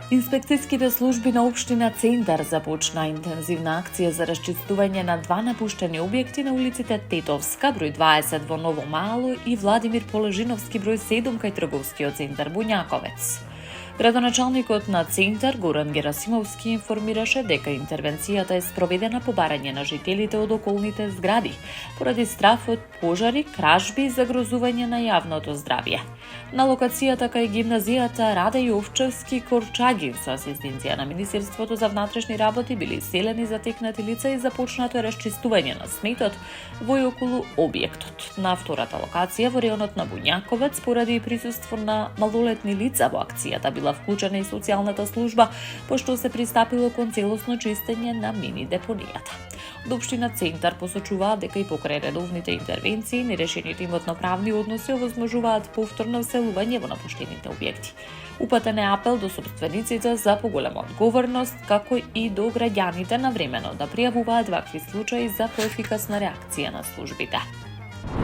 Инспекцијските служби на општина Центар започна интензивна акција за расчистување на два напуштени објекти на улиците Тетовска, број 20 во Ново Мало и Владимир Полежиновски, број 7 кај трговскиот центар Буњаковец. Градоначалникот на Центар Горан Герасимовски информираше дека интервенцијата е спроведена по барање на жителите од околните згради, поради страф од пожари, кражби и загрозување на јавното здравје. На локацијата кај гимназијата Раде Јовчевски Корчагин со асистенција на Министерството за внатрешни работи били селени затекнати лица и започнато е расчистување на сметот во и околу објектот. На втората локација во реонот на Буњаковец, поради присуство на малолетни лица во акцијата била вклучена и социјалната служба, пошто се пристапило кон целосно чистење на мини депонијата. Од општина Центар посочуваат дека и покрај редовните интервенции, нерешените имотно-правни односи овозможуваат повторно вселување во напуштените објекти. Упатен е апел до сопствениците за поголема одговорност, како и до граѓаните навремено да пријавуваат вакви случаи за поефикасна реакција на службите.